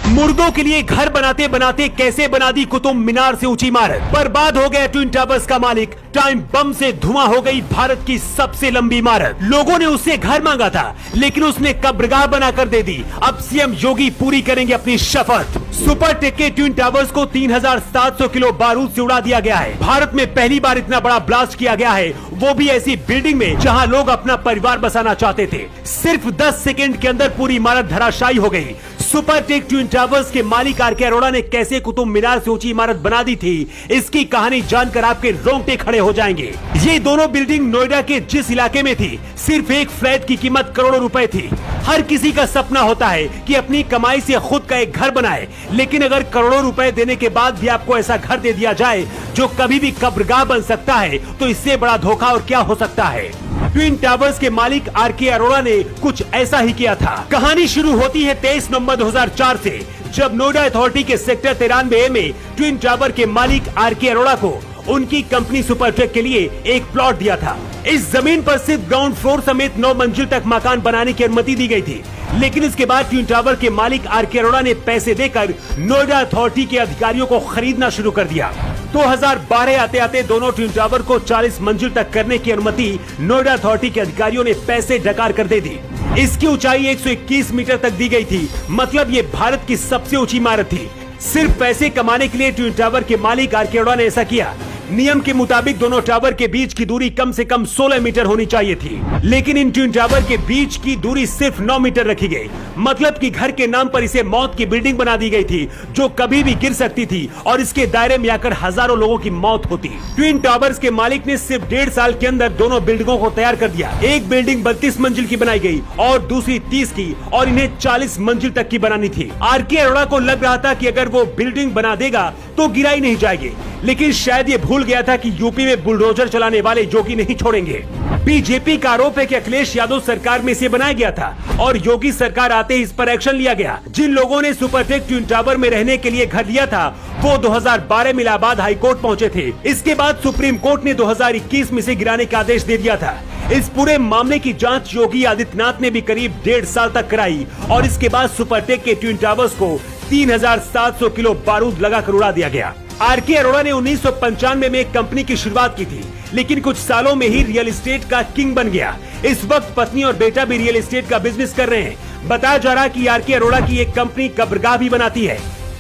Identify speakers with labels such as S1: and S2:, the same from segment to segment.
S1: मुर्दों के लिए घर बनाते बनाते कैसे बना दी कुतुब मीनार से ऊंची इमारत। बर्बाद हो गया ट्विन टावर्स का मालिक। टाइम बम से धुआं हो गई भारत की सबसे लंबी इमारत। लोगों ने उससे घर मांगा था, लेकिन उसने कब्रगाह बनाकर दे दी। अब सीएम योगी पूरी करेंगे अपनी शपथ। सुपर टेक के ट्विन टावर्स को 3700 किलो बारूद से उड़ा दिया गया है। भारत में पहली बार इतना बड़ा ब्लास्ट किया गया है, वो भी ऐसी बिल्डिंग में जहां लोग अपना परिवार बसाना चाहते थे। सिर्फ 10 सेकंड के अंदर पूरी इमारत धराशायी हो गई। सुपर टेक ट्विन टावर्स के मालिक आर के अरोड़ा ने कैसे कुतुब मीनार से ऊंची इमारत बना दी थी, इसकी कहानी जानकर आपके रोंगटे खड़े हो जाएंगे। ये दोनों बिल्डिंग नोएडा के जिस इलाके में थी, सिर्फ एक फ्लैट की कीमत करोड़ों रुपए थी। हर किसी का सपना होता है कि अपनी कमाई से खुद का एक घर बनाए, लेकिन अगर करोड़ों रुपए देने के बाद भी आपको ऐसा घर दे दिया जाए जो कभी भी कब्रगाह बन सकता है, तो इससे बड़ा धोखा और क्या हो सकता है। ट्विन टावर्स के मालिक आर के अरोड़ा ने कुछ ऐसा ही किया था। कहानी शुरू होती है 23 नवंबर 2004 से, जब नोएडा अथॉरिटी के सेक्टर 93 में ट्विन टावर के मालिक आर के अरोड़ा को उनकी कंपनी सुपरटेक के लिए एक प्लॉट दिया था। इस जमीन पर सिर्फ ग्राउंड फ्लोर समेत 9 मंजिल तक मकान बनाने की अनुमति दी गई थी, लेकिन इसके बाद ट्विन टावर के मालिक आर के अरोड़ा ने पैसे देकर नोएडा अथॉरिटी के अधिकारियों को खरीदना शुरू कर दिया। 2012 आते आते दोनों ट्विन टावर को 40 मंजिल तक करने की अनुमति नोएडा अथॉरिटी के अधिकारियों ने पैसे डकार कर दे दी। इसकी ऊंचाई 121 मीटर तक दी गई थी, मतलब ये भारत की सबसे ऊंची इमारत थी। सिर्फ पैसे कमाने के लिए ट्विन टावर के मालिक आर के अरोड़ा ने ऐसा किया। नियम के मुताबिक दोनों टावर के बीच की दूरी कम से कम 16 मीटर होनी चाहिए थी, लेकिन इन ट्विन टावर के बीच की दूरी सिर्फ 9 मीटर रखी गई। मतलब कि घर के नाम पर इसे मौत की बिल्डिंग बना दी गई थी, जो कभी भी गिर सकती थी और इसके दायरे में आकर हजारों लोगों की मौत होती। ट्विन टावर्स के मालिक ने सिर्फ 1.5 साल के अंदर दोनों बिल्डिंगों को तैयार कर दिया। एक बिल्डिंग 32 मंजिल की बनाई गई और दूसरी 30 की, और इन्हें 40 मंजिल तक की बनानी थी। आर के अरोड़ा को लग रहा था कि अगर वो बिल्डिंग बना देगा तो गिराई नहीं जाएगी, लेकिन शायद ये भूल गया था कि यूपी में बुलडोजर चलाने वाले योगी नहीं छोड़ेंगे। बीजेपी का आरोप है कि अखिलेश यादव सरकार में इसे बनाया गया था और योगी सरकार आते ही इस पर एक्शन लिया गया। जिन लोगों ने सुपरटेक ट्विन टावर में रहने के लिए घर लिया था, वो 2012 में इलाहाबाद हाई कोर्ट पहुंचे थे। इसके बाद सुप्रीम कोर्ट ने 2021 में इसे गिराने का आदेश दे दिया था। इस पूरे मामले की जांच योगी आदित्यनाथ ने भी करीब 1.5 साल तक कराई और इसके बाद सुपरटेक के ट्विन टावर्स को 3700 किलो बारूद लगाकर उड़ा दिया गया। आर के अरोड़ा ने 1995 में एक कंपनी की शुरुआत की थी, लेकिन कुछ सालों में ही रियल एस्टेट का किंग बन गया। इस वक्त पत्नी और बेटा भी रियल एस्टेट का बिजनेस कर रहे हैं। बताया जा रहा है कि आर के अरोड़ा की एक कंपनी कब्रगाह भी बनाती है।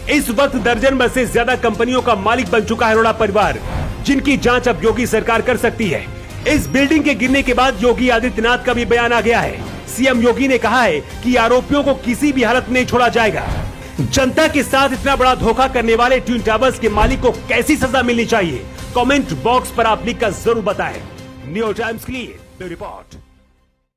S1: इस वक्त दर्जन भर से ज्यादा कंपनियों का मालिक बन चुका है अरोड़ा परिवार, जिनकी जांच अब योगी सरकार कर सकती है। इस बिल्डिंग के गिरने के बाद योगी आदित्यनाथ का भी बयान आ गया है। सीएम योगी ने कहा है कि आरोपियों को किसी भी हालत में नहीं छोड़ा जाएगा। जनता के साथ इतना बड़ा धोखा करने वाले ट्विन टावर्स के मालिक को कैसी सजा मिलनी चाहिए, कमेंट बॉक्स पर आप लिखकर जरूर बताएं। न्यू टाइम्स के लिए रिपोर्ट।